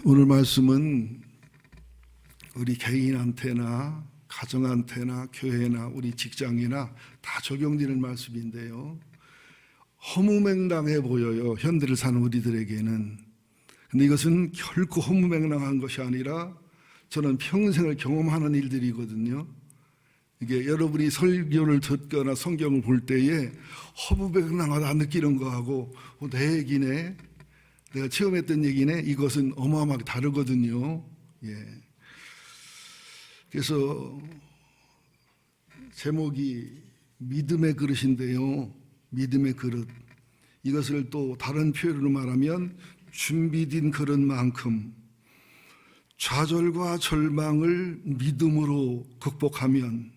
오늘 말씀은 우리 개인한테나 가정한테나 교회나 우리 직장이나 다 적용되는 말씀인데요. 허무맹랑해 보여요. 현대를 사는 우리들에게는. 근데 이것은 결코 허무맹랑한 것이 아니라 저는 평생을 경험하는 일들이거든요. 이게 여러분이 설교를 듣거나 성경을 볼 때에 허무맹랑하다 느끼는 거하고 내 얘기네, 내가 체험했던 얘기네, 이것은 어마어마하게 다르거든요. 그래서 제목이 믿음의 그릇인데요. 믿음의 그릇. 이것을 또 다른 표현으로 말하면 준비된 그릇만큼 좌절과 절망을 믿음으로 극복하면,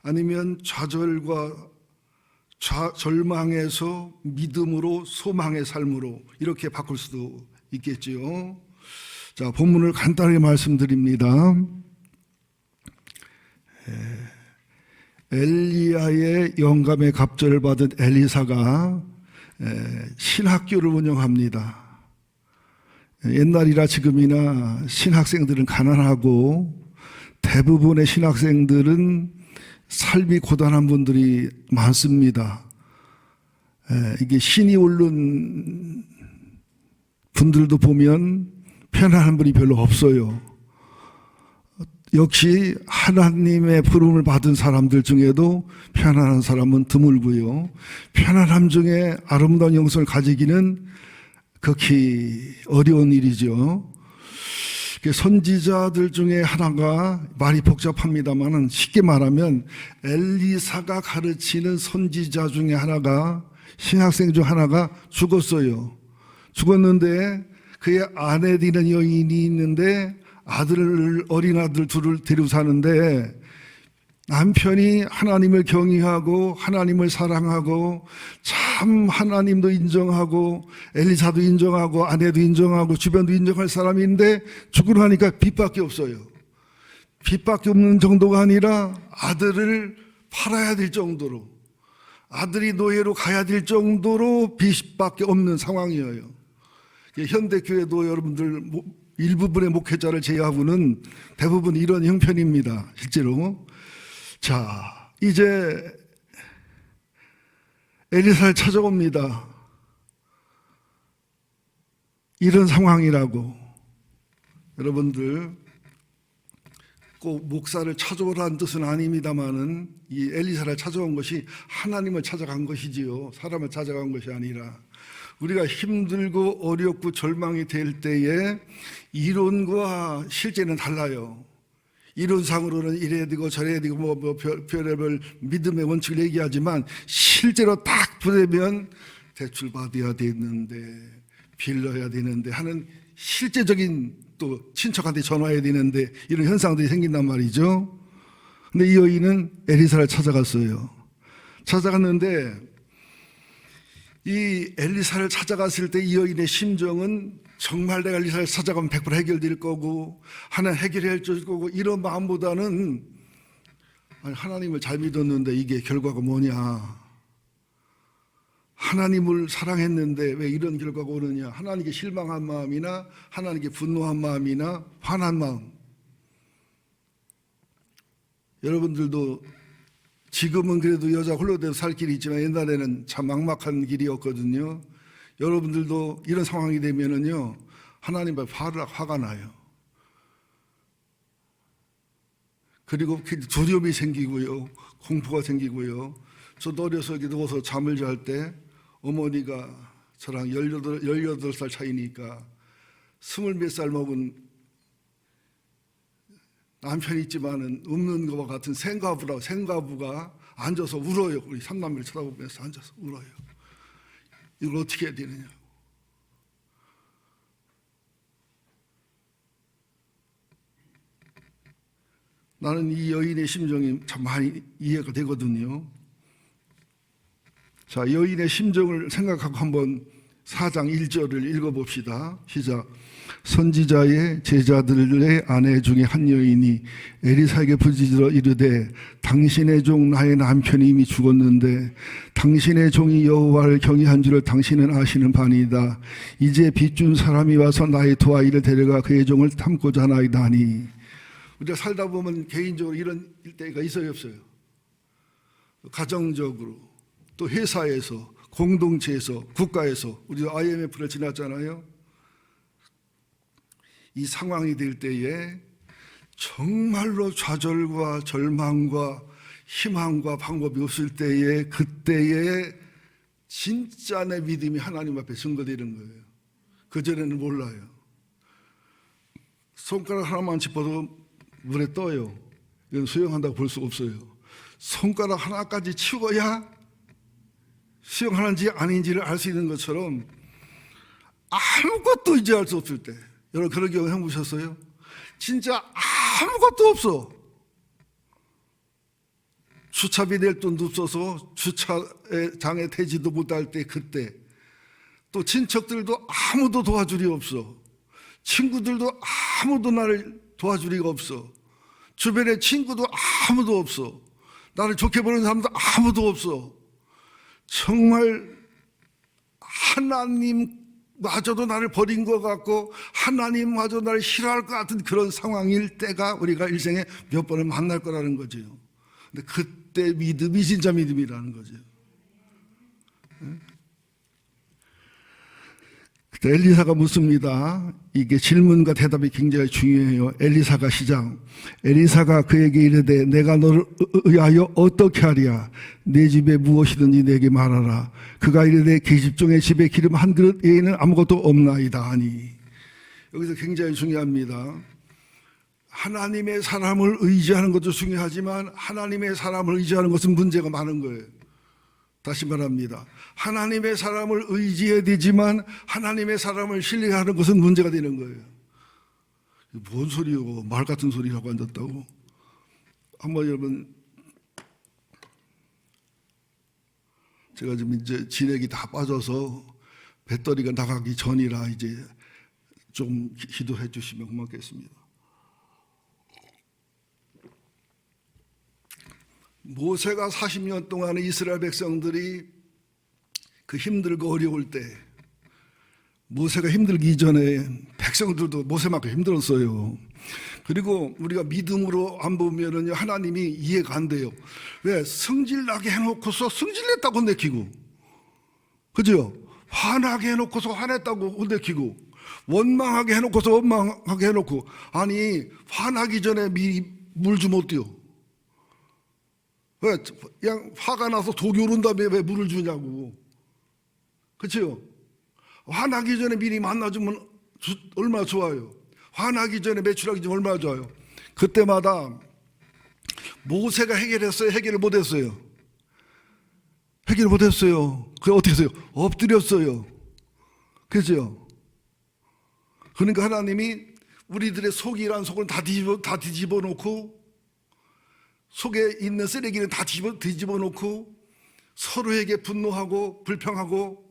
아니면 좌절과 절망에서 믿음으로 소망의 삶으로 이렇게 바꿀 수도 있겠지요. 자, 본문을 간단하게 말씀드립니다. 엘리야의 영감의 갑절을 받은 엘리사가 신학교를 운영합니다. 옛날이나 지금이나 신학생들은 가난하고 대부분의 신학생들은 삶이 고단한 분들이 많습니다. 이게 신이 오른 분들도 보면 편안한 분이 별로 없어요. 역시 하나님의 부름을 받은 사람들 중에도 편안한 사람은 드물고요. 편안함 중에 아름다운 영성을 가지기는 극히 어려운 일이죠. 선지자들 중에 하나가, 말이 복잡합니다만 쉽게 말하면 엘리사가 가르치는 선지자 중에 하나가, 신학생 중 하나가 죽었어요. 죽었는데 그의 아내 되는 여인이 있는데 어린 아들 둘을 데리고 사는데, 남편이 하나님을 경외하고 하나님을 사랑하고 참 하나님도 인정하고 엘리사도 인정하고 아내도 인정하고 주변도 인정할 사람인데 죽고 나니까 빚밖에 없어요. 빚밖에 없는 정도가 아니라 아들을 팔아야 될 정도로, 아들이 노예로 가야 될 정도로 빚밖에 없는 상황이에요. 현대교회도 여러분들 일부분의 목회자를 제외하고는 대부분 이런 형편입니다, 실제로. 자, 이제 엘리사를 찾아옵니다. 이런 상황이라고. 여러분들 꼭 목사를 찾아오라는 뜻은 아닙니다만은 이 엘리사를 찾아온 것이 하나님을 찾아간 것이지요. 사람을 찾아간 것이 아니라. 우리가 힘들고 어렵고 절망이 될 때에 이론과 실제는 달라요. 이론상으로는 이래야 되고 저래야 되고 별의별 믿음의 원칙을 얘기하지만 실제로 딱 보면 대출 받아야 되는데, 빌려야 되는데 하는 실제적인, 또 친척한테 전화해야 되는데 이런 현상들이 생긴단 말이죠. 근데 이 여인은 엘리사를 찾아갔어요. 찾아갔는데 이 엘리사를 찾아갔을 때 이 여인의 심정은 정말 내가 엘리사를 찾아가면 100% 해결될 거고 하나님 해결해 줄 거고 이런 마음보다는, 아니, 하나님을 잘 믿었는데 이게 결과가 뭐냐, 하나님을 사랑했는데 왜 이런 결과가 오느냐, 하나님께 실망한 마음이나 하나님께 분노한 마음이나 화난 마음. 여러분들도 지금은 그래도 여자 홀로 살 길이 있지만 옛날에는 참 막막한 길이었거든요. 여러분들도 이런 상황이 되면은요, 하나님 앞에 화가 나요. 그리고 두려움이 생기고요, 공포가 생기고요. 저도 어려서 이렇게 누워서 잠을 잘 때 어머니가 저랑 18살 차이니까 20몇 살 먹은 남편이 있지만은 없는 것과 같은 생가부가 앉아서 울어요. 우리 삼남매를 쳐다보면서 앉아서 울어요. 이걸 어떻게 해야 되느냐. 나는 이 여인의 심정이 참 많이 이해가 되거든요. 자, 여인의 심정을 생각하고 한번 4장 1절을 읽어봅시다. 시작. 선지자의 제자들의 아내 중에 한 여인이 엘리사에게 부르짖어 이르되 당신의 종 나의 남편이 이미 죽었는데 당신의 종이 여호와를 경외한 줄을 당신은 아시는 바니이다. 이제 빚준 사람이 와서 나의 두 아이를 데려가 그의 종을 삼고자 하나이다 하니. 우리가 살다 보면 개인적으로 이런 때가 있어요, 없어요? 가정적으로, 또 회사에서, 공동체에서, 국가에서. 우리가 IMF를 지났잖아요. 이 상황이 될 때에 정말로 좌절과 절망과 희망과 방법이 없을 때에, 그때에 진짜 내 믿음이 하나님 앞에 증거되는 거예요. 그전에는 몰라요. 손가락 하나만 짚어도 물에 떠요. 이건 수영한다고 볼 수 없어요. 손가락 하나까지 치워야 수영하는지 아닌지를 알 수 있는 것처럼 아무것도 이제 알 수 없을 때, 여러분 그런 경우 해보셨어요? 진짜 아무것도 없어. 주차비 낼 돈도 없어서 주차장에 대지도 못할 때, 그때 또 친척들도 아무도 도와줄 리 없어. 친구들도 아무도 나를 도와줄 리가 없어. 주변에 친구도 아무도 없어. 나를 좋게 보는 사람도 아무도 없어. 정말 하나님마저도 나를 버린 것 같고 하나님마저 나를 싫어할 것 같은 그런 상황일 때가 우리가 일생에 몇 번을 만날 거라는 거죠. 근데 그때 믿음이 진짜 믿음이라는 거죠. 그때 엘리사가 묻습니다. 이게 질문과 대답이 굉장히 중요해요. 엘리사가 시작. 엘리사가 그에게 이르되 내가 너를 의하여 어떻게 하랴? 내 집에 무엇이든지 내게 말하라. 그가 이르되 계집종의 집에 기름 한 그릇 외에는 아무것도 없나이다 하니. 여기서 굉장히 중요합니다. 하나님의 사람을 의지하는 것도 중요하지만 하나님의 사람을 의지하는 것은 문제가 많은 거예요. 다시 말합니다. 하나님의 사람을 의지해야 되지만 하나님의 사람을 신뢰하는 것은 문제가 되는 거예요. 뭔 소리요? 말 같은 소리라고 앉았다고? 한번 여러분, 제가 지금 이제 진액이 다 빠져서 배터리가 나가기 전이라 이제 좀 기도해 주시면 고맙겠습니다. 모세가 40년 동안 이스라엘 백성들이 그 힘들고 어려울 때, 모세가 힘들기 이전에 백성들도 모세만큼 힘들었어요. 그리고 우리가 믿음으로 안 보면은 하나님이 이해가 안 돼요. 왜? 성질나게 해놓고서 성질냈다고 내키고, 그죠? 화나게 해놓고서 화냈다고 내키고, 원망하게 해놓고서 원망하게 해놓고, 아니 화나기 전에 미리 물 좀 못 띄워. 왜? 그냥 화가 나서 독이 오른 다음에 왜 물을 주냐고. 그렇죠? 화나기 전에 미리 만나주면 얼마나 좋아요. 화나기 전에 매출하기 좀 얼마나 좋아요. 그때마다 모세가 해결했어요? 해결을 못했어요? 해결을 못했어요. 그게 어떻게 했어요? 엎드렸어요. 그렇죠? 그러니까 하나님이 우리들의 속이란 속을 다 뒤집어 놓고, 속에 있는 쓰레기는 다 뒤집어 놓고 서로에게 분노하고 불평하고.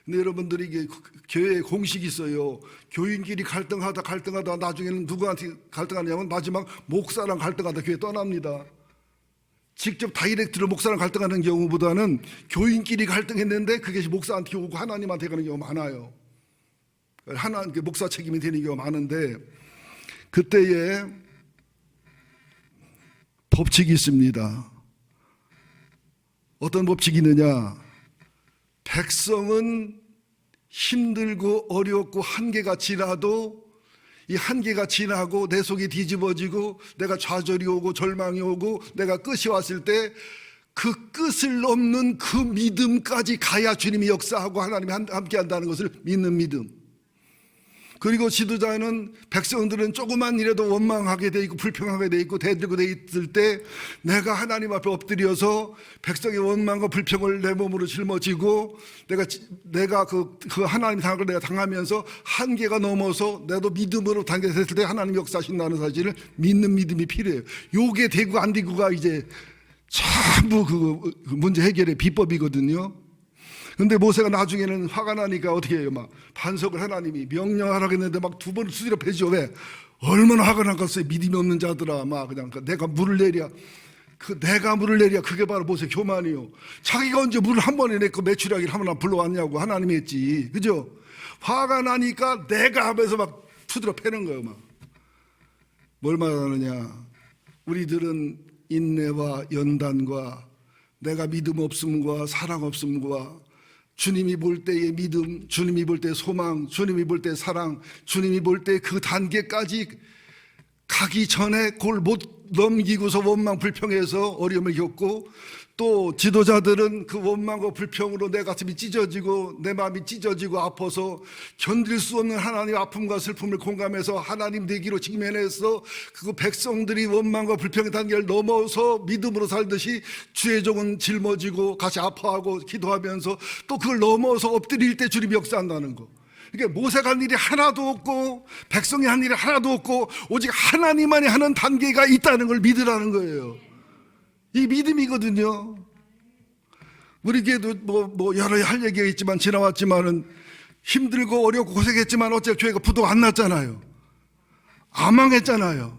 근데 여러분들이 이게 교회에 공식이 있어요. 교인끼리 갈등하다 나중에는 누구한테 갈등하냐면 마지막 목사랑 갈등하다 교회 떠납니다. 직접 다이렉트로 목사랑 갈등하는 경우보다는 교인끼리 갈등했는데 그게 목사한테 오고 하나님한테 가는 경우가 많아요. 목사 책임이 되는 경우가 많은데, 그때에 법칙이 있습니다. 어떤 법칙이 있느냐? 백성은 힘들고 어렵고 한계가 지나도, 이 한계가 지나고 내 속이 뒤집어지고 내가 좌절이 오고 절망이 오고 내가 끝이 왔을 때 그 끝을 넘는 그 믿음까지 가야 주님이 역사하고 하나님이 함께 한다는 것을 믿는 믿음. 그리고 지도자는 백성들은 조금만 일해도 원망하게 돼 있고 불평하게 돼 있고 대들고 돼 있을 때 내가 하나님 앞에 엎드려서 백성의 원망과 불평을 내 몸으로 짊어지고 내가 그 하나님 당을 내가 당하면서 한계가 넘어서 나도 믿음으로 당겨졌을 때 하나님 역사하신다는 사실을 믿는 믿음이 필요해요. 요게 되고 안 되고가 이제 전부 그 문제 해결의 비법이거든요. 근데 모세가 나중에는 화가 나니까 어떻게 해요? 막 반석을 하나님이 명령하라고 했는데 막 두 번을 두드려 패죠. 왜? 얼마나 화가 나겠어요. 믿음이 없는 자들아. 막 그냥 내가 물을 내랴. 내가 물을 내랴. 그게 바로 모세 교만이요. 자기가 언제 물을 한 번에 내고 메추라기를 하나 불러왔냐고 하나님이 했지. 그죠? 화가 나니까 내가 하면서 막 두드려 패는 거예요. 막. 뭘 말하느냐? 우리들은 인내와 연단과 내가 믿음 없음과 사랑 없음과 주님이 볼 때의 믿음, 주님이 볼 때 소망, 주님이 볼 때 사랑, 주님이 볼 때 그 단계까지 가기 전에 그걸 못 넘기고서 원망 불평해서 어려움을 겪고, 또 지도자들은 그 원망과 불평으로 내 가슴이 찢어지고 내 마음이 찢어지고 아파서 견딜 수 없는 하나님의 아픔과 슬픔을 공감해서 하나님 되기로 직면해서 그 백성들이 원망과 불평의 단계를 넘어서 믿음으로 살듯이 주의 종은 짊어지고 같이 아파하고 기도하면서 또 그걸 넘어서 엎드릴 때 주님이 역사한다는 거. 그러니까 모세가 한 일이 하나도 없고 백성이 한 일이 하나도 없고 오직 하나님만이 하는 단계가 있다는 걸 믿으라는 거예요. 이 믿음이거든요. 우리 교회도 뭐 여러 할 얘기가 있지만 지나왔지만은 힘들고 어렵고 고생했지만 어째 교회가 부도가 안 났잖아요. 안 망했잖아요.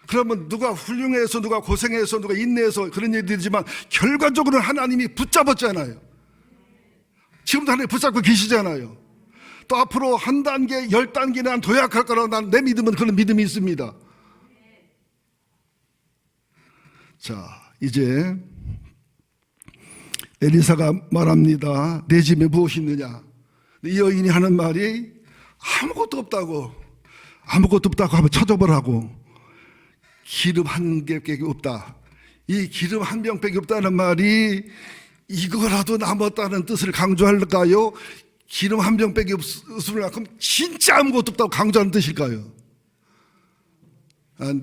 그러면 누가 훌륭해서 누가 고생해서 누가 인내해서 그런 얘기들이지만 결과적으로는 하나님이 붙잡았잖아요. 지금도 하나님 붙잡고 계시잖아요. 또 앞으로 한 단계, 10단계나 도약할 거라고 난 내 믿음은 그런 믿음이 있습니다. 자, 이제 엘리사가 말합니다. 내 집에 무엇이 있느냐? 이 여인이 하는 말이 아무것도 없다고. 아무것도 없다고 하면 쳐져보라고. 기름 한 개밖에 없다. 이 기름 한 병밖에 없다는 말이 이거라도 남았다는 뜻을 강조할까요? 기름 한 병밖에 없으면 그럼 진짜 아무것도 없다고 강조하는 뜻일까요?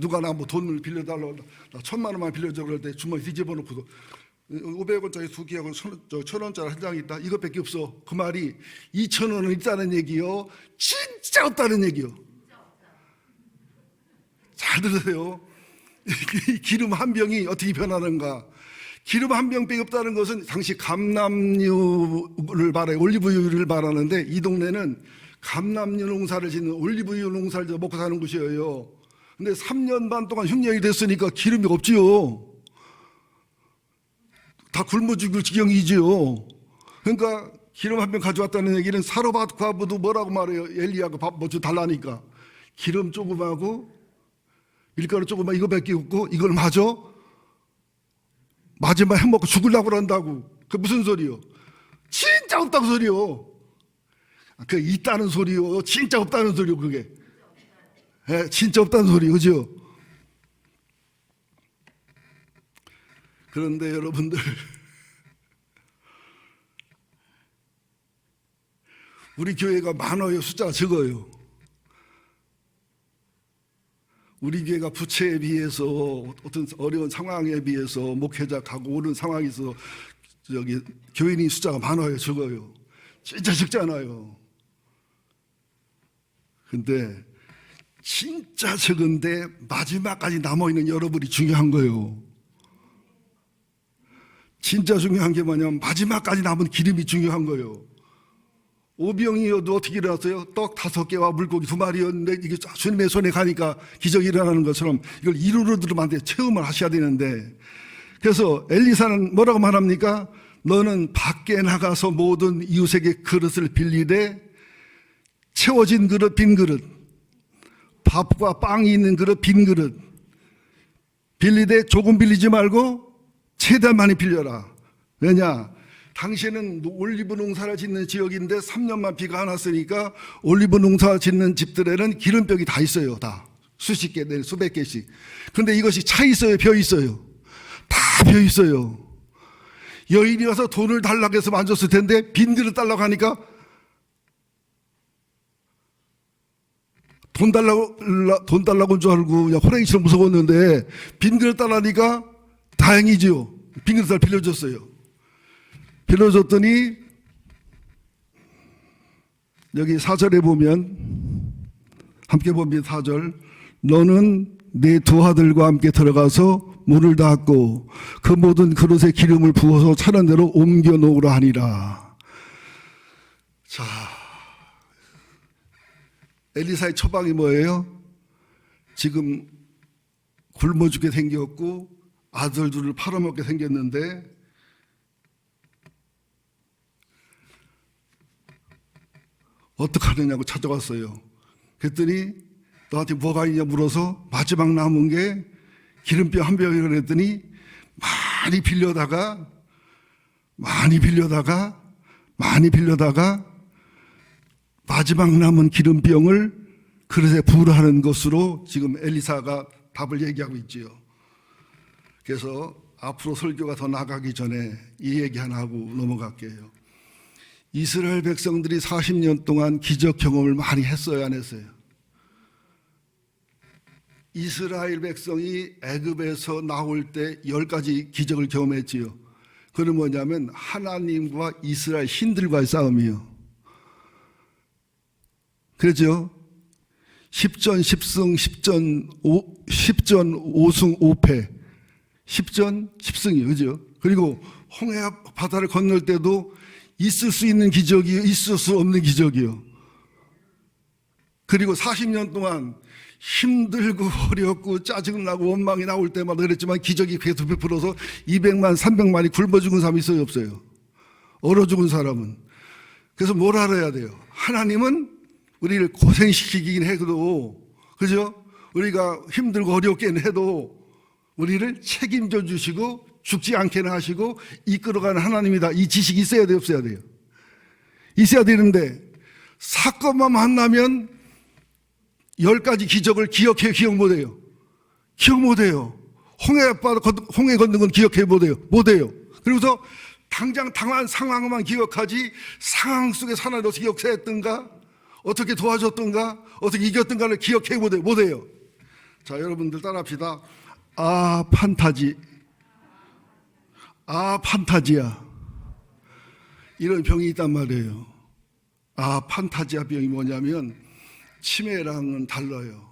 누가 나 뭐 돈을 빌려달라고 나 1,000만 원만 빌려줘 그럴 때 주머니 뒤집어놓고 500원짜리 2개하고 1,000원짜리 한 장이 있다. 이것밖에 없어. 그 말이 2,000원은 있다는 얘기요. 진짜 없다는 얘기요. 잘 들으세요. 기름 한 병이 어떻게 변하는가? 기름 한 병밖에 없다는 것은 당시 감람유를 말해요. 올리브유를 말하는데 이 동네는 감람유 농사를 짓는 올리브유 농사를 먹고 사는 곳이에요. 근데 3년 반 동안 흉년이 됐으니까 기름이 없지요. 다 굶어 죽을 지경이지요. 그러니까 기름 한 병 가져왔다는 얘기는 사로밧 과부도 뭐라고 말해요? 엘리야가 밥 뭐 좀 달라니까 기름 조금하고 밀가루 조금만 이거밖에 없고 이걸 마지막 해먹고 죽으려고 그런다고. 그 무슨 소리요? 진짜 없다고 소리요. 그 있다는 소리요. 진짜 없다는 소리요. 그게 진짜 없다는 소리, 그죠? 그런데 여러분들, 우리 교회가 많아요. 숫자가 적어요. 우리 교회가 부채에 비해서 어떤 어려운 상황에 비해서 목회자 가고 오는 상황에서 교인이 숫자가 많아요. 적어요. 진짜 적잖아요. 근데 진짜 적은데 마지막까지 남아있는 여러분이 중요한 거예요. 진짜 중요한 게 뭐냐면 마지막까지 남은 기름이 중요한 거예요. 오병이어도 어떻게 일어났어요? 떡 5개와 물고기 2마리였는데 이게 주님의 손에 가니까 기적이 일어나는 것처럼 이걸 이루로 들으면 안 돼. 체험을 하셔야 되는데, 그래서 엘리사는 뭐라고 말합니까? 너는 밖에 나가서 모든 이웃에게 그릇을 빌리되 채워진 그릇, 빈 그릇, 밥과 빵이 있는 그릇, 빈 그릇 빌리되 조금 빌리지 말고 최대한 많이 빌려라. 왜냐? 당시에는 올리브 농사를 짓는 지역인데 3년만 비가 안 왔으니까 올리브 농사 짓는 집들에는 기름벽이 다 있어요. 다 수십 개, 수백 개씩. 그런데 이것이 차 있어요, 벼 있어요? 다 벼 있어요. 여인이 와서 돈을 달라고 해서 만졌을 텐데 빈 그릇 달라고 하니까 돈 달라고 한 줄 알고 그냥 호랑이처럼 무서웠는데 빈 그릇 달라니까 다행이지요. 빈 그릇을 빌려줬어요. 빌려줬더니 여기 4절에 보면 함께 봅니다. 4절. 너는 내 두 아들과 함께 들어가서 문을 닫고 그 모든 그릇에 기름을 부어서 차는 대로 옮겨 놓으라 하니라. 자, 엘리사의 처방이 뭐예요? 지금 굶어 죽게 생겼고 아들 둘을 팔아먹게 생겼는데 어떡하느냐고 찾아왔어요. 그랬더니 너한테 뭐가 있냐 물어서 마지막 남은 게 기름병 한 병이라고 그랬더니 많이 빌려다가 마지막 남은 기름병을 그릇에 부으라는 것으로 지금 엘리사가 답을 얘기하고 있지요. 그래서 앞으로 설교가 더 나가기 전에 이 얘기 하나 하고 넘어갈게요. 이스라엘 백성들이 40년 동안 기적 경험을 많이 했어요, 안 했어요? 이스라엘 백성이 애굽에서 나올 때 10가지 기적을 경험했지요. 그건 뭐냐면 하나님과 이스라엘 신들과의 싸움이요. 그렇죠? 10전 10승 10전 5승 5패 10전 10승이요. 그죠? 그리고 홍해 바다를 건널 때도 있을 수 있는 기적이요, 있을 수 없는 기적이요. 그리고 40년 동안 힘들고 어렵고 짜증나고 원망이 나올 때마다 그랬지만 기적이 계속 베풀어서 200만 300만이 굶어 죽은 사람이 있어요, 없어요? 얼어 죽은 사람은. 그래서 뭘 알아야 돼요? 하나님은 우리를 고생시키긴 해도, 그죠? 우리가 힘들고 어렵게는 해도 우리를 책임져 주시고 죽지 않게는 하시고 이끌어가는 하나님이다. 이 지식이 있어야 돼요, 없어야 돼요? 있어야 되는데 사건만 만나면 10가지 기적을 기억해, 기억 못해요. 기억 못해요. 홍해 걷는 건 기억해 못해요. 그리고서 당장 당한 상황만 기억하지 상황 속에 하나님 어떻게 역사했던가, 어떻게 도와줬던가, 어떻게 이겼던가를 기억해 못해요. 자, 여러분들 따라합시다. 판타지야. 이런 병이 있단 말이에요. 판타지아 병이 뭐냐면 치매랑은 달라요.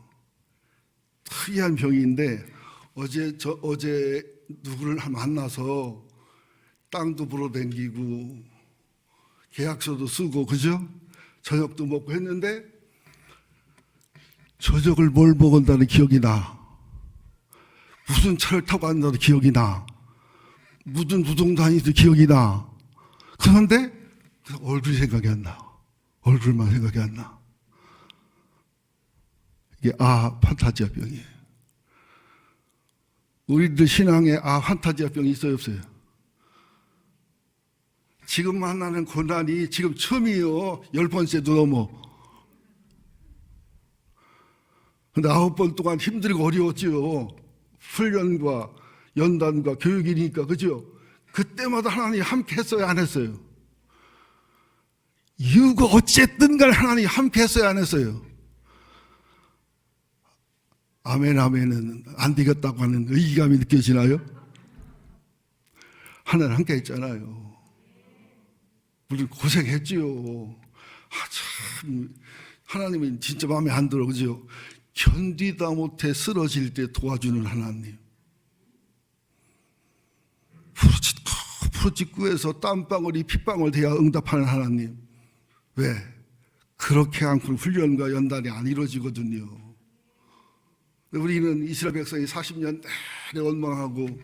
특이한 병인데 어제 누구를 만나서 땅도 보러 다니고 계약서도 쓰고, 그죠? 저녁도 먹고 했는데 저녁을 뭘 먹었다는 기억이 나. 무슨 차를 타고 간다도 기억이 나. 무슨 부동 다니도 기억이 나. 그런데 얼굴이 생각이 안 나. 얼굴만 생각이 안 나. 이게 판타지아 병이에요. 우리들 신앙에 판타지아 병이 있어요, 없어요? 지금 만나는 고난이 지금 처음이에요. 10번째도 넘어. 근데 9번 동안 힘들고 어려웠지요. 훈련과 연단과 교육이니까, 그죠? 그때마다 하나님이 함께 했어요, 안 했어요? 이유가 어쨌든 간에 하나님이 함께 했어요, 안 했어요? 아멘은 안 되겠다고 하는 의기감이 느껴지나요? 하나님 함께 했잖아요. 우리 고생했지요. 참 하나님은 진짜 마음에 안 들어, 그죠? 견디다 못해 쓰러질 때 도와주는 하나님. 부르짖구에서 땀방울이 핏방울 돼야 응답하는 하나님. 왜? 그렇게 않고 훈련과 연단이 안 이루어지거든요. 우리는 이스라엘 백성이 40년 내내 원망하고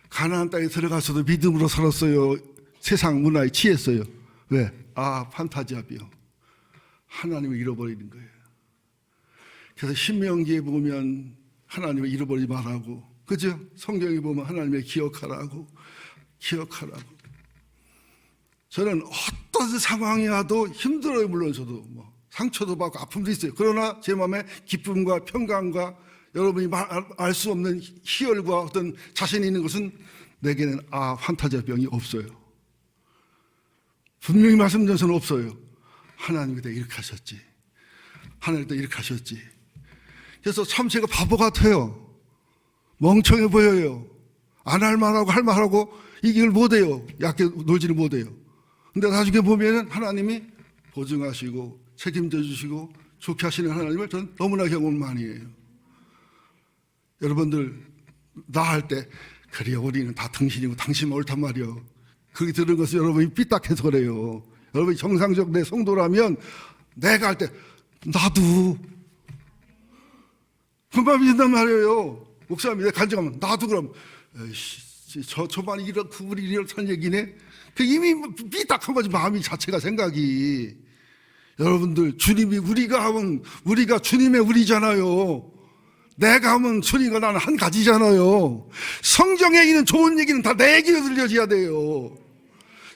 가나안 땅에 들어가서도 믿음으로 살았어요. 세상 문화에 취했어요. 왜? 판타지아 병. 하나님을 잃어버리는 거예요. 그래서 신명기에 보면 하나님을 잃어버리지 말라고, 그죠? 성경에 보면 하나님을 기억하라고. 저는 어떤 상황이 와도 힘들어요. 물론 저도 상처도 받고 아픔도 있어요. 그러나 제 마음에 기쁨과 평강과 여러분이 알 수 없는 희열과 어떤 자신이 있는 것은 내게는 판타지아 병이 없어요. 분명히 말씀드려서는 없어요. 하나님이 다 이렇게 하셨지. 하나님이 다 이렇게 하셨지. 그래서 참 제가 바보 같아요. 멍청해 보여요. 안 할 말하고 할 말하고 이걸 못해요. 약게 놀지를 못해요. 근데 나중에 보면은 하나님이 보증하시고 책임져 주시고 좋게 하시는 하나님을 저는 너무나 경험을 많이 해요. 여러분들 나 할 때 그래 우리는 다 당신이고 당신만 옳단 말이요. 그게 들은 것을 여러분이 삐딱해서 그래요. 여러분이 정상적 내 성도라면 내가 할 때 나도 금방 믿는단 말이에요. 목사님이 내가 간증하면 나도 그럼 에이씨 저만이 이렇고 우리 이렇다는 얘기네. 그 이미 삐딱한 거지 마음이 자체가 생각이. 여러분들 주님이 우리가 하면 우리가 주님의 우리잖아요. 내가 하면 주님과 나는 한 가지잖아요. 성경에 있는 좋은 얘기는 다 내 얘기로 들려져야 돼요.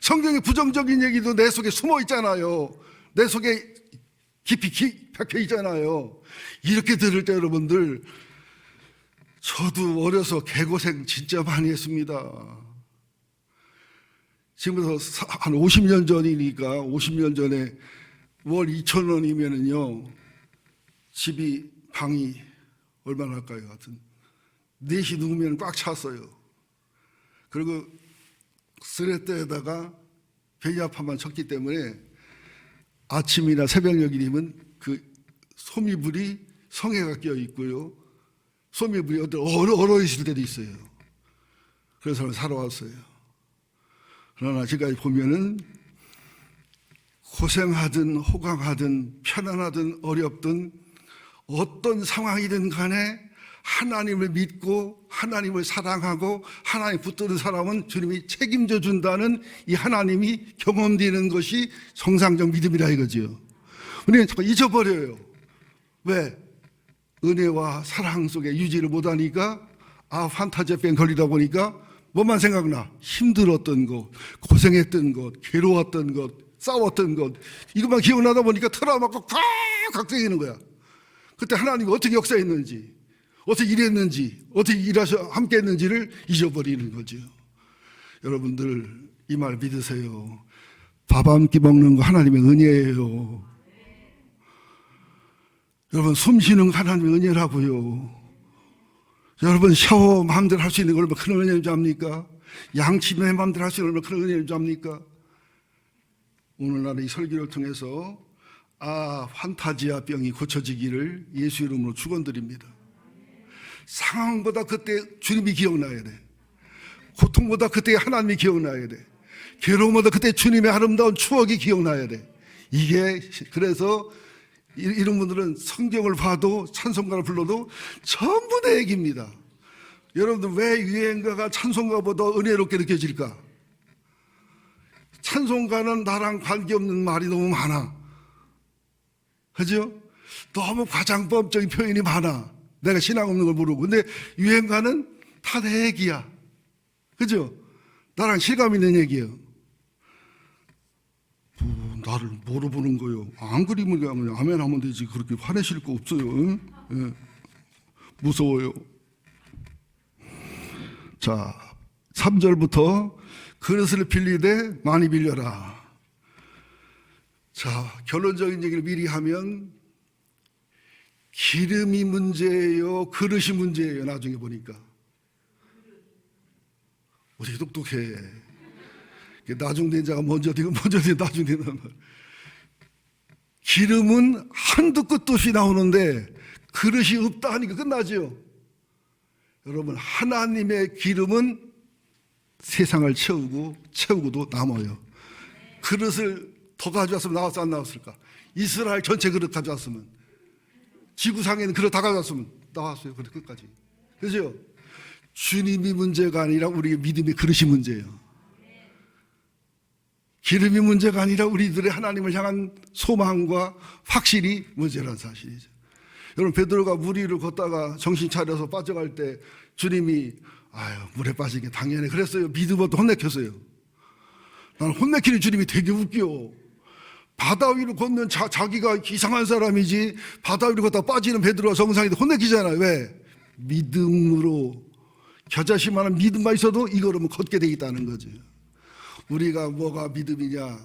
성경의 부정적인 얘기도 내 속에 숨어 있잖아요. 내 속에 깊이 박혀 있잖아요. 이렇게 들을 때 여러분들 저도 어려서 개고생 진짜 많이 했습니다. 지금부터 한 50년 전이니까 50년 전에 월 2,000원이면은요 집이 방이 얼마나 할까요? 하여튼 4시 누우면 꽉 찼어요. 그리고 스레트에다가 변이압판만 쳤기 때문에 아침이나 새벽녘이면 그 소미불이 성에가 끼어 있고요. 소미불이 얼어 있을 때도 있어요. 그래서 살아왔어요. 그러나 지금까지 보면은 고생하든 호강하든 편안하든 어렵든 어떤 상황이든 간에 하나님을 믿고 하나님을 사랑하고 하나님 붙드는 사람은 주님이 책임져 준다는 이 하나님이 경험되는 것이 정상적 믿음이라 이거지요. 우리는 자꾸 잊어버려요. 왜? 은혜와 사랑 속에 유지를 못하니까 판타지병 걸리다 보니까 뭐만 생각나? 힘들었던 것, 고생했던 것, 괴로웠던 것, 싸웠던 것 이것만 기억나다 보니까 트라우마가 꽉 생기는 거야. 그때 하나님이 어떻게 역사했는지 어떻게 일했는지 어떻게 일하셔 함께 했는지를 잊어버리는 거죠. 여러분들 이 말 믿으세요. 밥 한 끼 먹는 거 하나님의 은혜예요. 여러분 숨 쉬는 거 하나님의 은혜라고요. 여러분 샤워 마음대로 할 수 있는 걸 얼마나 큰 은혜인 줄 압니까? 양치 내 마음대로 할 수 있는 걸 얼마나 큰 은혜인 줄 압니까? 오늘날 이 설교를 통해서 판타지아 병이 고쳐지기를 예수 이름으로 축원드립니다. 상황보다 그때 주님이 기억나야 돼. 고통보다 그때 하나님이 기억나야 돼. 괴로움보다 그때 주님의 아름다운 추억이 기억나야 돼. 이게 그래서 이런 분들은 성경을 봐도 찬송가를 불러도 전부 내 얘기입니다. 여러분들 왜 유행가가 찬송가보다 은혜롭게 느껴질까? 찬송가는 나랑 관계없는 말이 너무 많아. 그죠? 너무 과장법적인 표현이 많아. 내가 신앙 없는 걸 모르고. 근데 유행가는 다 내 얘기야. 그죠? 나랑 실감 있는 얘기예요. 나를 뭐로 보는 거요? 안 그리면 그냥 아멘 하면 되지. 그렇게 화내실 거 없어요. 응? 예. 무서워요. 자, 3절부터 그릇을 빌리되 많이 빌려라. 자, 결론적인 얘기를 미리 하면 기름이 문제예요? 그릇이 문제예요? 나중에 보니까. 어떻게 똑똑해. 나중된 자가 먼저 되고 먼저 되고 나중된 말. 기름은 한두 끝도 없이 나오는데 그릇이 없다 하니까 끝나죠. 여러분 하나님의 기름은 세상을 채우고도 남아요. 그릇을 더 가져왔으면 나왔어 안 나왔을까? 이스라엘 전체 그릇 가져왔으면 지구상에는 그릇 다 가져왔으면 나왔어요. 그릇 끝까지. 그죠? 주님이 문제가 아니라 우리의 믿음의 그릇이 문제예요. 기름이 문제가 아니라 우리들의 하나님을 향한 소망과 확실히 문제라는 사실이죠. 여러분 베드로가 물 위를 걷다가 정신 차려서 빠져갈 때 주님이 물에 빠지게 당연히 그랬어요. 믿음부터 혼내켰어요. 나는 혼내키는 주님이 되게 웃겨. 바다 위로 걷는 자기가 이상한 사람이지 바다 위로 걷다 빠지는 베드로가 정상인데 혼내키잖아요. 왜? 믿음으로 겨자씨만한 믿음만 있어도 이거로는 걷게 돼 있다는 거죠. 우리가 뭐가 믿음이냐?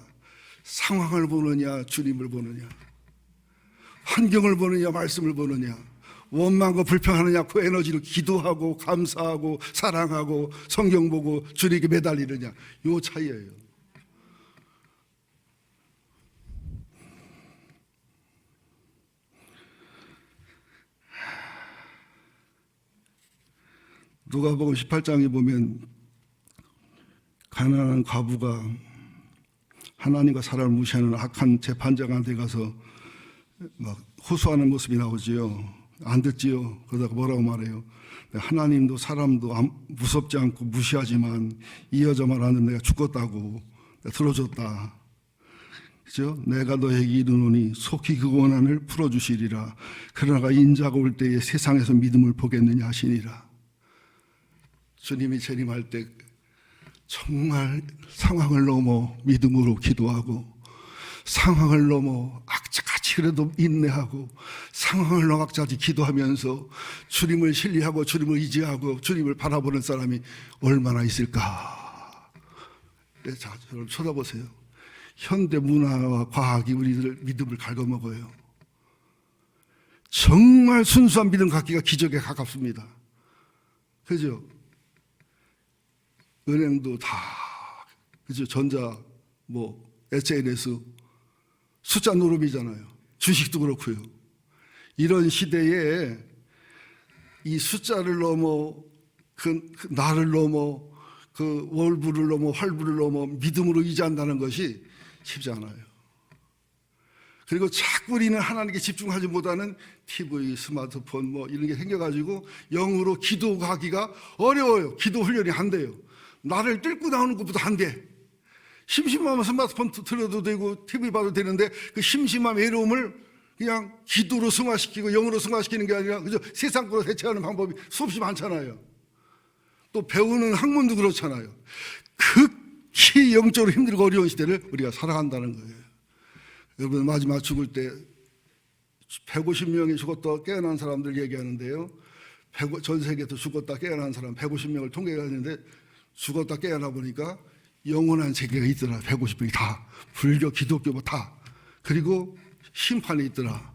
상황을 보느냐? 주님을 보느냐? 환경을 보느냐? 말씀을 보느냐? 원망과 불평하느냐? 그 에너지로 기도하고 감사하고 사랑하고 성경 보고 주님께 매달리느냐? 요 차이예요. 누가복음 18장에 보면 가난한 과부가 하나님과 사람을 무시하는 악한 재판장한테 가서 막 호소하는 모습이 나오지요. 안 듣지요. 그러다가 뭐라고 말해요? 하나님도 사람도 무섭지 않고 무시하지만 이 여자 말하는 내가 죽었다고 들어줬다. 그죠? 내가 너에게 이르노니 속히 그 고난을 풀어주시리라. 그러나 인자가 올 때에 세상에서 믿음을 보겠느냐 하시니라. 주님이 재림할 때 정말 상황을 넘어 믿음으로 기도하고, 상황을 넘어 악착같이 그래도 인내하고, 상황을 넘어 악착같이 기도하면서 주님을 신뢰하고 주님을 의지하고 주님을 바라보는 사람이 얼마나 있을까. 네, 자, 여러분 쳐다보세요. 현대 문화와 과학이 우리들 믿음을 갉아먹어요. 정말 순수한 믿음 갖기가 기적에 가깝습니다. 그죠? 은행도 다, 그죠? 전자, SNS, 숫자 노름이잖아요. 주식도 그렇고요. 이런 시대에 이 숫자를 넘어, 나를 넘어, 월부를 넘어, 활부를 넘어 믿음으로 의지한다는 것이 쉽지 않아요. 그리고 자꾸 우리는 하나님께 집중하지 못하는 TV, 스마트폰 이런 게 생겨가지고 영으로 기도하기가 어려워요. 기도 훈련이 안 돼요. 나를 뚫고 나오는 것보다 안 돼. 심심하면 스마트폰 틀어도 되고 TV 봐도 되는데 그 심심한 외로움을 그냥 기도로 승화시키고 영으로 승화시키는 게 아니라 그저 세상 거로 대체하는 방법이 수없이 많잖아요. 또 배우는 학문도 그렇잖아요. 극히 영적으로 힘들고 어려운 시대를 우리가 살아간다는 거예요. 여러분 마지막 죽을 때 150명이 죽었다 깨어난 사람들 얘기하는데요. 전 세계에서 죽었다 깨어난 사람 150명을 통계했는데 죽었다 깨어나 보니까 영원한 세계가 있더라. 150명이 다. 불교, 기독교 다. 그리고 심판이 있더라.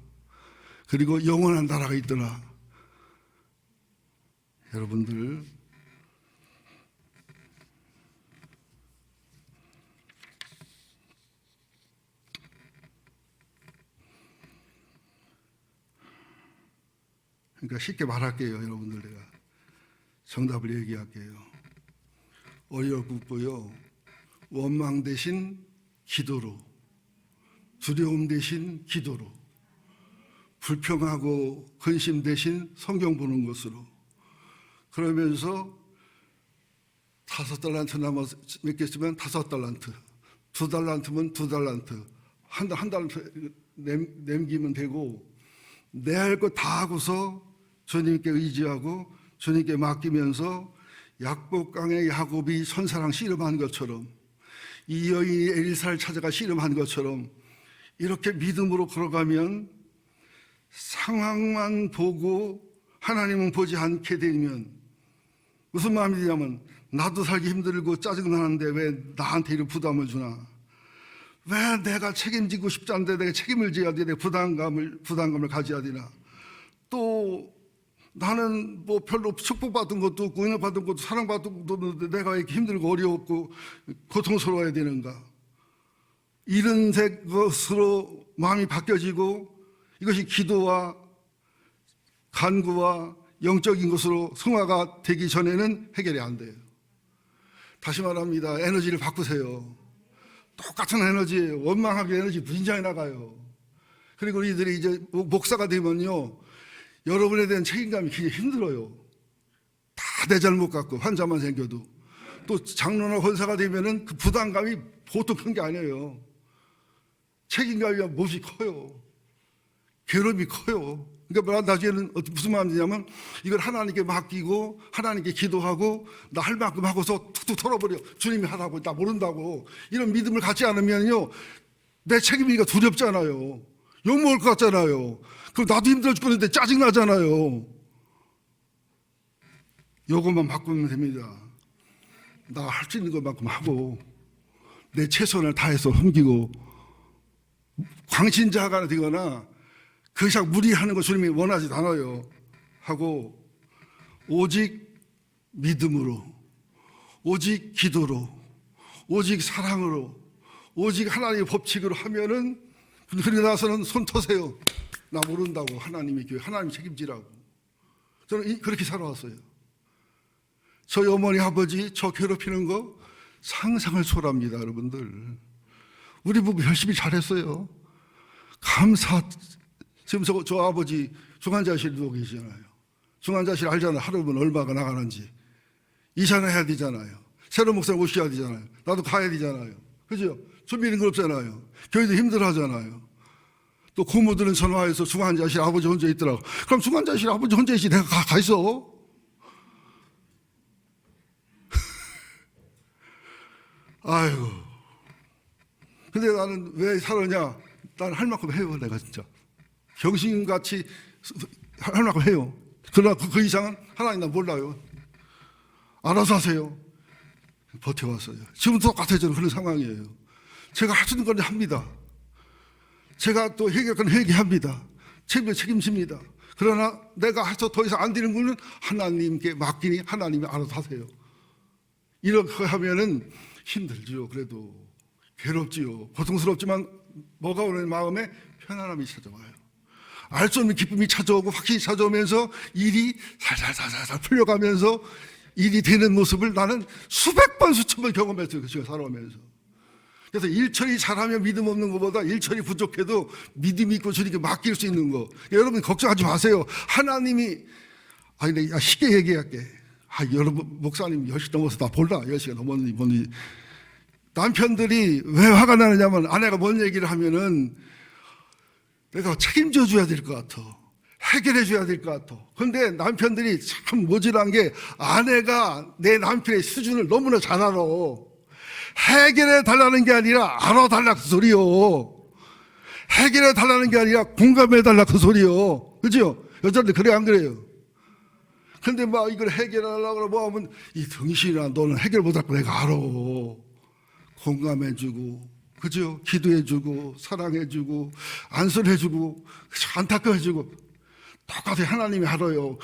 그리고 영원한 나라가 있더라. 여러분들 그러니까 쉽게 말할게요. 여러분들 내가 정답을 얘기할게요. 어렵고요. 원망 대신 기도로, 두려움 대신 기도로, 불평하고 근심 대신 성경 보는 것으로, 그러면서 5달란트 남아서 몇 개 쓰면 5달란트, 2달란트면 2달란트, 한 달란트 남기면 되고, 내 할 거 다 하고서 주님께 의지하고 주님께 맡기면서 약복강의 야곱이 선사랑 씨름한 것처럼, 이 여인이 엘리사를 찾아가 씨름한 것처럼 이렇게 믿음으로 걸어가면 상황만 보고 하나님은 보지 않게 되면 무슨 마음이 드냐면, 나도 살기 힘들고 짜증나는데 왜 나한테 이런 부담을 주나, 왜 내가 책임지고 싶지 않은데 내가 책임을 져야 돼, 내가 부담감을 가져야 되나, 또 나는 별로 축복받은 것도 없고 은혜받은 것도 사랑받은 것도 없는데 내가 이렇게 힘들고 어려웠고 고통스러워야 되는가, 이런 것으로 마음이 바뀌어지고 이것이 기도와 간구와 영적인 것으로 승화가 되기 전에는 해결이 안 돼요. 다시 말합니다. 에너지를 바꾸세요. 똑같은 에너지예요. 원망하게 에너지 무진장에 나가요. 그리고 우리들이 이제 목사가 되면요, 여러분에 대한 책임감이 굉장히 힘들어요. 다 내 잘못 같고 환자만 생겨도. 또 장로나 권사가 되면은 그 부담감이 보통 큰 게 아니에요. 책임감이 몹시 커요. 괴로움이 커요. 그러니까 나중에는 무슨 마음이 드냐면, 이걸 하나님께 맡기고 하나님께 기도하고 나 할 만큼 하고서 툭툭 털어버려. 주님이 하라고, 나 모른다고. 이런 믿음을 갖지 않으면요, 내 책임이니까 두렵잖아요. 욕먹을 것 같잖아요. 그럼 나도 힘들어 죽겠는데 짜증나잖아요. 요것만 바꾸면 됩니다. 나 할 수 있는 것만큼 하고 내 최선을 다해서 섬기고, 광신자가 되거나 그 이상 무리하는 거 주님이 원하지 않아요. 하고 오직 믿음으로, 오직 기도로, 오직 사랑으로, 오직 하나님의 법칙으로 하면은, 그러고 나서는 손 터세요. 나 모른다고. 하나님의 교회, 하나님이 책임지라고. 저는 그렇게 살아왔어요. 저희 어머니 아버지 저 괴롭히는 거 상상을 초월합니다. 여러분들, 우리 부부 열심히 잘했어요. 지금 저 아버지 중환자실 누워 계시잖아요. 중환자실 알잖아요. 하루면 얼마가 나가는지. 이사는 해야 되잖아요. 새로운 목사님 오셔야 되잖아요. 나도 가야 되잖아요. 그죠? 준비는 거 없잖아요. 교회도 힘들어 하잖아요. 또 고모들은 전화해서 중환자실 아버지 혼자 있더라고. 그럼 중환자실 아버지 혼자 있지 내가 가 있어? 아이고. 근데 나는 왜 살았냐? 난 할 만큼 해요. 내가 진짜 경신같이 할 만큼 해요. 그러나 그 이상은 하나님 나 몰라요. 알아서 하세요. 버텨왔어요. 지금 똑같아요. 저는 그런 상황이에요. 제가 할 수 있는 건 합니다. 제가 또 해결할 건 회개합니다. 책임집니다. 그러나 내가 해서 더 이상 안 되는 거는 하나님께 맡기니 하나님이 알아서 하세요. 이렇게 하면은 힘들지요. 그래도 괴롭지요. 고통스럽지만 뭐가 오는 마음에 편안함이 찾아와요. 알 수 없는 기쁨이 찾아오고 확신이 찾아오면서 일이 살살살살 풀려가면서 일이 되는 모습을 나는 수백 번 수천 번 경험했어요. 그 시간 살아오면서. 그래서 일처리 잘하면 믿음 없는 것보다 일처리 부족해도 믿음 있고 주님께 맡길 수 있는 거. 여러분 걱정하지 마세요. 하나님이 내가 쉽게 얘기할게. 여러분 목사님 10시 넘어서 나 몰라. 10시가 넘었는지 뭔지. 남편들이 왜 화가 나느냐면 아내가 뭔 얘기를 하면은 내가 책임져 줘야 될 것 같아. 해결해 줘야 될 것 같아. 그런데 남편들이 참 모질한 게 아내가 내 남편의 수준을 너무나 잘 알아. 해결해 달라는 게 아니라 알아달라 그 소리요. 해결해 달라는 게 아니라 공감해 달라 그 소리요. 그죠? 여자들 그래 안 그래요? 근데 막 이걸 해결하려고 그러면 뭐 하면 이 등신아 너는 해결 못할 거 내가 알아. 공감해주고, 그죠? 기도해주고, 사랑해주고, 안설해주고, 안타까워해주고, 똑같이 하나님이 알아요.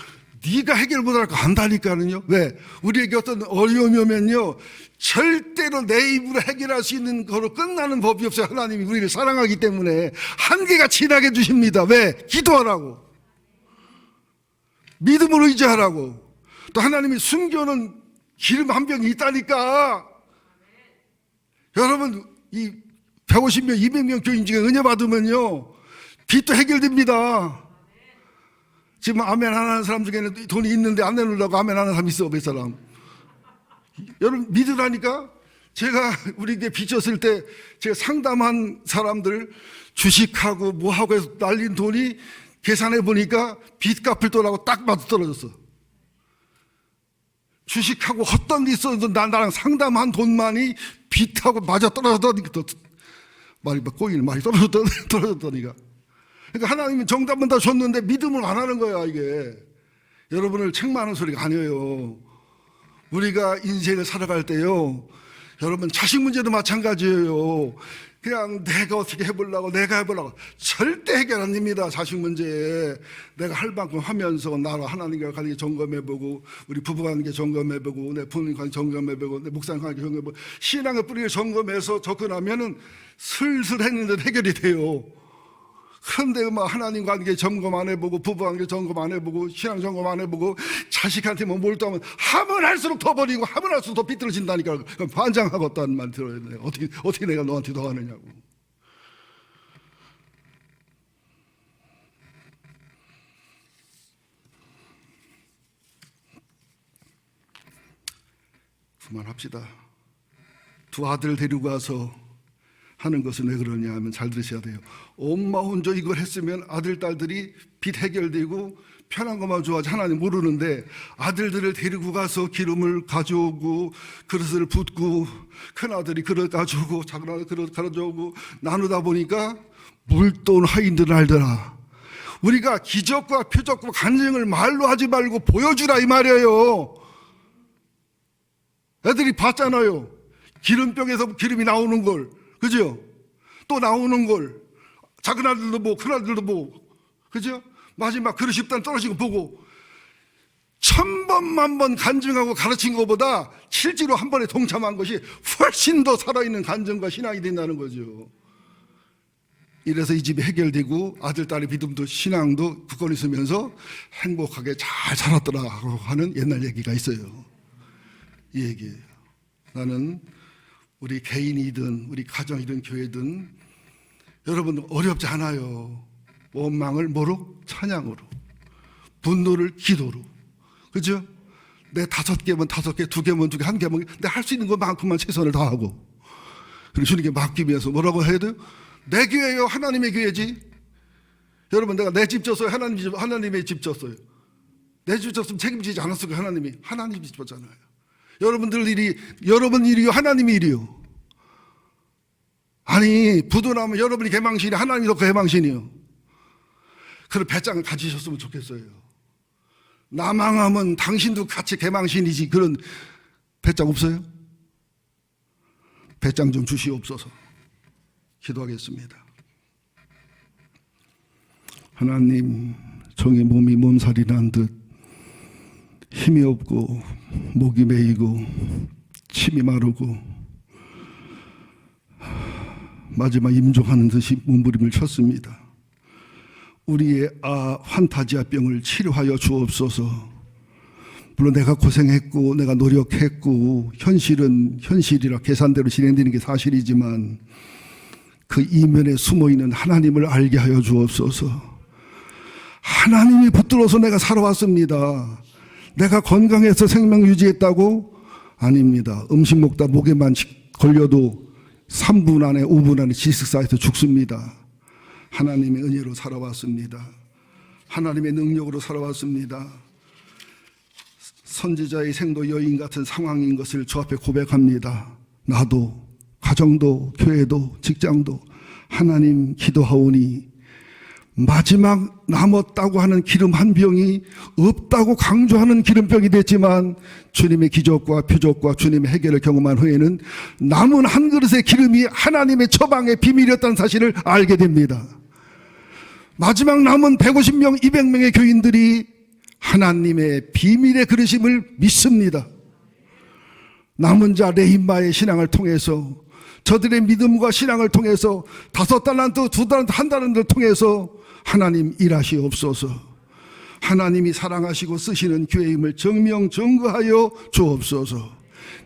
네가 해결 못할 거 안다니까는요. 왜? 우리에게 어떤 어려움이 오면요, 절대로 내 입으로 해결할 수 있는 거로 끝나는 법이 없어요. 하나님이 우리를 사랑하기 때문에 한계가 지나게 주십니다. 왜? 기도하라고, 믿음으로 의지하라고. 또 하나님이 숨겨놓은 기름 한 병이 있다니까. 여러분 이 150명 200명 교인 중에 은혜 받으면요 빚도 해결됩니다. 지금 아멘 하는 사람 중에는 돈이 있는데 안 내놓으려고 아멘 하는 사람 있어. 몇 사람? 여러분 믿으라니까. 제가 우리에게 빚졌을 때 제가 상담한 사람들 주식하고 뭐하고 해서 날린 돈이 계산해 보니까 빚 갚을 돈하고 딱 맞아 떨어졌어. 주식하고 헛돈 있어도 나랑 상담한 돈만이 빚하고 맞아 떨어졌다니까. 말이 막 꼬이네. 말이 떨어졌다니까. 그러니까 하나님은 정답은 다 줬는데 믿음을 안 하는 거야. 이게 여러분을 책망하는 소리가 아니에요. 우리가 인생을 살아갈 때요, 여러분 자식 문제도 마찬가지예요. 그냥 내가 어떻게 해보려고 절대 해결 안 됩니다. 자식 문제 내가 할 만큼 하면서 나와 하나님과 관계 점검해보고, 우리 부부관계 점검해보고, 내 부모님 관계 점검해보고, 내 목사님 관계 점검해보고, 신앙의 뿌리를 점검해서 접근하면은 슬슬 했는데 해결이 돼요. 그런데 뭐 하나님 관계 점검 안 해보고, 부부 관계 점검 안 해보고, 신앙 점검 안 해보고, 자식한테 뭐 몰두하면 하면 할수록 더 버리고 하면 할수록 더 삐뚤어진다니까. 그럼 반장하겠다는 말 들어야 돼. 어떻게 내가 너한테 더 하느냐고. 그만합시다. 두 아들 데리고 와서 하는 것은 왜 그러냐 하면 잘 들으셔야 돼요. 엄마 혼자 이걸 했으면 아들, 딸들이 빚 해결되고 편한 것만 좋아하지 하나님 모르는데, 아들들을 데리고 가서 기름을 가져오고 그릇을 붓고, 큰아들이 그릇 가져오고 작은아들이 그릇 가져오고 나누다 보니까 물돈 하인들은 알더라. 우리가 기적과 표적과 간증을 말로 하지 말고 보여주라 이 말이에요. 애들이 봤잖아요. 기름병에서 기름이 나오는 걸. 그죠? 또 나오는 걸 작은 아들도 보고 큰 아들도 보고, 그죠? 마지막 그릇 10단 떨어지고 보고, 1000번 만번 간증하고 가르친 것보다 실제로 한 번에 동참한 것이 훨씬 더 살아있는 간증과 신앙이 된다는 거죠. 이래서 이 집이 해결되고 아들, 딸의 믿음도 신앙도 굳건히 있으면서 행복하게 잘 살았더라고 하는 옛날 얘기가 있어요. 이 얘기예요. 나는 우리 개인이든 우리 가정이든 교회든 여러분 어렵지 않아요. 원망을 뭐로? 찬양으로, 분노를 기도로. 그죠? 내 5개면 5개, 2개면 2개, 1개면 내 할 수 있는 것만큼만 최선을 다하고, 그리고 주님께 맡기면서 뭐라고 해야 돼요? 내 교회요, 하나님의 교회지. 여러분, 내가 내 집 졌어요, 하나님의 집 졌어요. 내 집 졌으면 책임지지 않았을 거예요. 하나님이 집 졌잖아요. 여러분들 일이 여러분 일이요, 하나님 일이요. 아니, 부도나면 여러분이 개망신이, 하나님이 더 개망신이요. 그런 배짱을 가지셨으면 좋겠어요. 나 망하면 당신도 같이 개망신이지. 그런 배짱 없어요? 배짱 좀 주시옵소서. 기도하겠습니다. 하나님, 종의 몸이 몸살이 난 듯 힘이 없고 목이 메이고 침이 마르고 마지막 임종하는 듯이 몸부림을 쳤습니다. 우리의 환타지아병을 치료하여 주옵소서. 물론 내가 고생했고 내가 노력했고 현실은 현실이라 계산대로 진행되는 게 사실이지만 그 이면에 숨어있는 하나님을 알게 하여 주옵소서. 하나님이 붙들어서 내가 살아왔습니다. 내가 건강해서 생명 유지했다고? 아닙니다. 음식 먹다 목에만 걸려도 3분 안에 5분 안에 질식사에서 죽습니다. 하나님의 은혜로 살아왔습니다. 하나님의 능력으로 살아왔습니다. 선지자의 생도 여인 같은 상황인 것을 주 앞에 고백합니다. 나도, 가정도, 교회도, 직장도 하나님 기도하오니 마지막 남았다고 하는 기름 한 병이 없다고 강조하는 기름병이 됐지만 주님의 기적과 표적과 주님의 해결을 경험한 후에는 남은 한 그릇의 기름이 하나님의 처방의 비밀이었다는 사실을 알게 됩니다. 마지막 남은 150명, 200명의 교인들이 하나님의 비밀의 그릇임을 믿습니다. 남은 자 레인마의 신앙을 통해서, 저들의 믿음과 신앙을 통해서 5달란트, 2달란트, 1달란트를 통해서 하나님 일하시옵소서. 하나님이 사랑하시고 쓰시는 교회임을 증명 증거하여 주옵소서.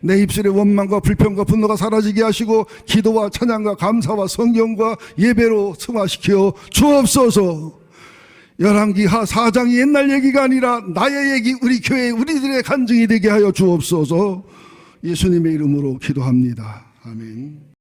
내 입술의 원망과 불평과 분노가 사라지게 하시고 기도와 찬양과 감사와 성경과 예배로 승화시켜 주옵소서. 열왕기하 4장이 옛날 얘기가 아니라 나의 얘기, 우리 교회 우리들의 간증이 되게 하여 주옵소서. 예수님의 이름으로 기도합니다. 아멘.